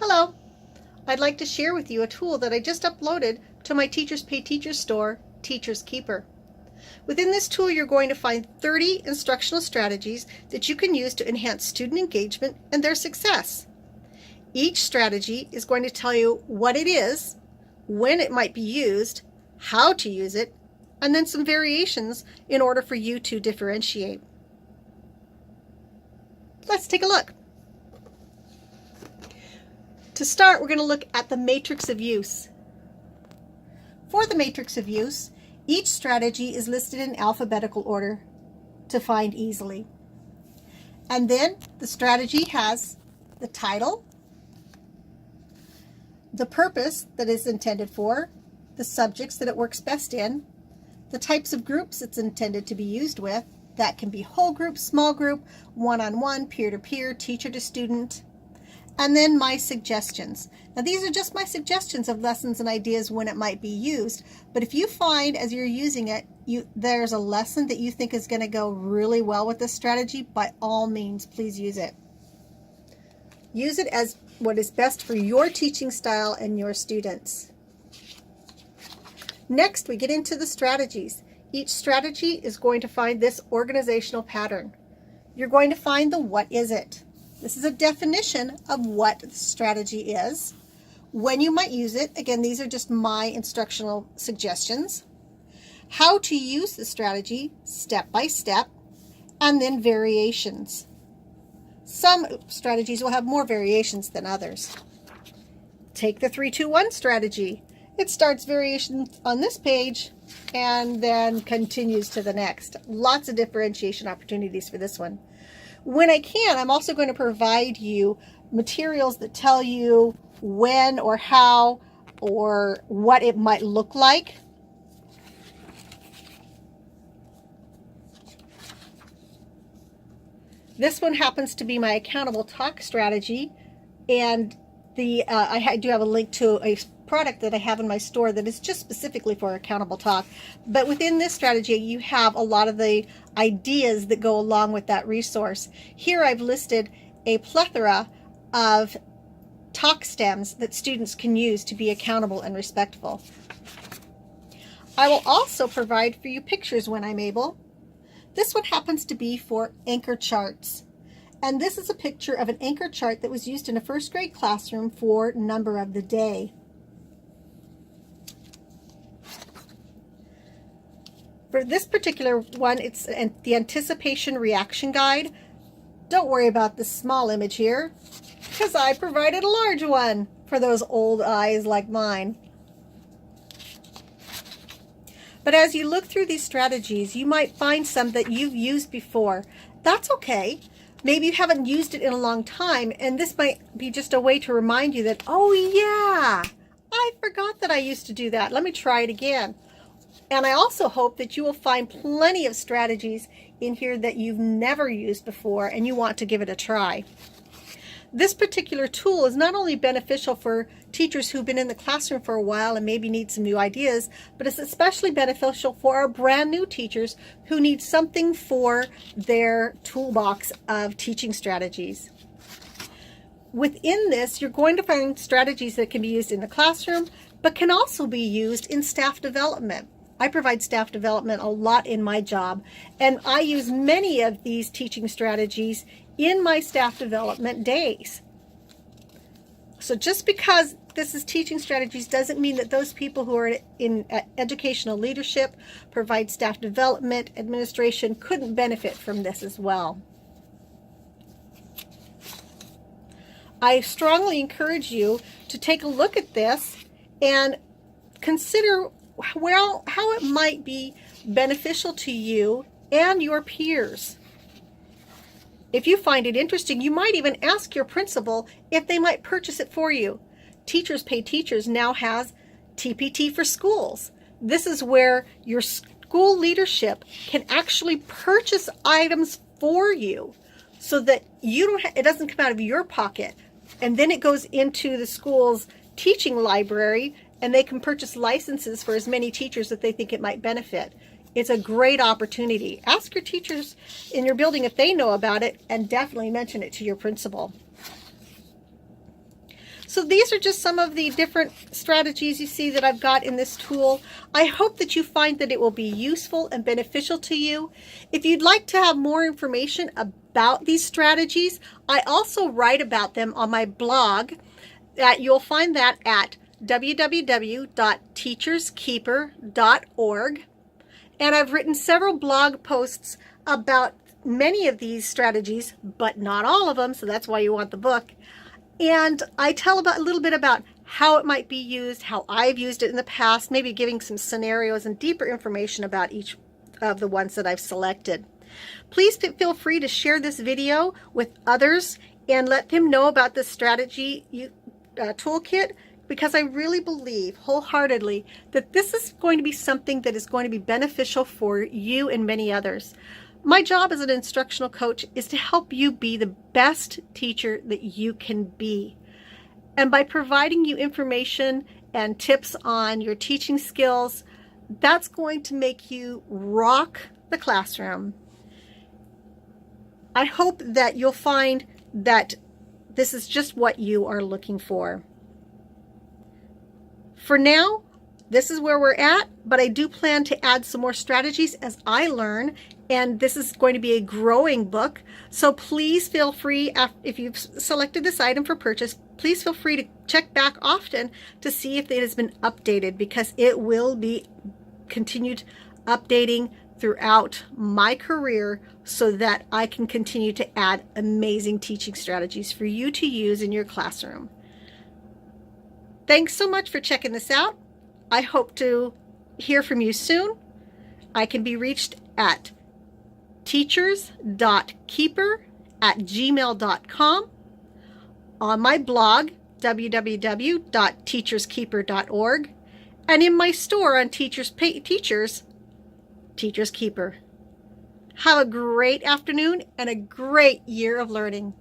Hello! I'd like to share with you a tool that I just uploaded to my Teachers Pay Teachers store, Teachers Keeper. Within this tool, you're going to find 30 instructional strategies that you can use to enhance student engagement and their success. Each strategy is going to tell you what it is, when it might be used, how to use it, and then some variations in order for you to differentiate. Let's take a look. To start, we're going to look at the matrix of use. For the matrix of use, each strategy is listed in alphabetical order to find easily. And then the strategy has the title, the purpose that it's intended for, the subjects that it works best in, the types of groups it's intended to be used with. That can be whole group, small group, one-on-one, peer-to-peer, teacher to student. And then my suggestions. Now these are just my suggestions of lessons and ideas when it might be used. But if you find as you're using it, there's a lesson that you think is going to go really well with this strategy, by all means, please use it. Use it as what is best for your teaching style and your students. Next, we get into the strategies. Each strategy is going to find this organizational pattern. You're going to find the what is it. This is a definition of what the strategy is, when you might use it. Again, these are just my instructional suggestions. How to use the strategy step by step, and then variations. Some strategies will have more variations than others. Take the 3-2-1 strategy. It starts variations on this page and then continues to the next. Lots of differentiation opportunities for this one. When I can, I'm also going to provide you materials that tell you when or how or what it might look like. This one happens to be my accountable talk strategy, and I do have a link to a product that I have in my store that is just specifically for accountable talk. But within this strategy, you have a lot of the ideas that go along with that resource. Here I've listed a plethora of talk stems that students can use to be accountable and respectful. I will also provide for you pictures when I'm able. This one happens to be for anchor charts. And this is a picture of an anchor chart that was used in a first grade classroom for number of the day. For this particular one, it's the anticipation reaction guide. Don't worry about this small image here, because I provided a large one for those old eyes like mine. But as you look through these strategies, you might find some that you've used before. That's okay. Maybe you haven't used it in a long time, and this might be just a way to remind you that, oh yeah, I forgot that I used to do that. Let me try it again. And I also hope that you will find plenty of strategies in here that you've never used before and you want to give it a try. This particular tool is not only beneficial for teachers who've been in the classroom for a while and maybe need some new ideas, but it's especially beneficial for our brand new teachers who need something for their toolbox of teaching strategies. Within this, you're going to find strategies that can be used in the classroom, but can also be used in staff development. I provide staff development a lot in my job, and I use many of these teaching strategies in my staff development days. So just because this is teaching strategies doesn't mean that those people who are in educational leadership, provide staff development, administration, couldn't benefit from this as well. I strongly encourage you to take a look at this and consider how it might be beneficial to you and your peers. If you find it interesting, you might even ask your principal if they might purchase it for you. Teachers Pay Teachers now has TPT for schools. This is where your school leadership can actually purchase items for you so that it doesn't come out of your pocket, and then it goes into the school's teaching library and they can purchase licenses for as many teachers that they think it might benefit. It's a great opportunity. Ask your teachers in your building if they know about it, and definitely mention it to your principal. So these are just some of the different strategies you see that I've got in this tool. I hope that you find that it will be useful and beneficial to you. If you'd like to have more information about these strategies, I also write about them on my blog. You'll find that at www.teacherskeeper.org. And I've written several blog posts about many of these strategies, but not all of them, so that's why you want the book. And I tell a little bit about how it might be used, how I've used it in the past, maybe giving some scenarios and deeper information about each of the ones that I've selected. Please feel free to share this video with others and let them know about this strategy toolkit, because I really believe wholeheartedly that this is going to be something that is going to be beneficial for you and many others. My job as an instructional coach is to help you be the best teacher that you can be. And by providing you information and tips on your teaching skills, that's going to make you rock the classroom. I hope that you'll find that this is just what you are looking for. For now, this is where we're at, but I do plan to add some more strategies as I learn, and this is going to be a growing book. So please feel free, if you've selected this item for purchase, please feel free to check back often to see if it has been updated, because it will be continued updating throughout my career so that I can continue to add amazing teaching strategies for you to use in your classroom. Thanks so much for checking this out. I hope to hear from you soon. I can be reached at teachers.keeper@gmail.com, on my blog, www.teacherskeeper.org, and in my store on Teachers Keeper. Have a great afternoon and a great year of learning.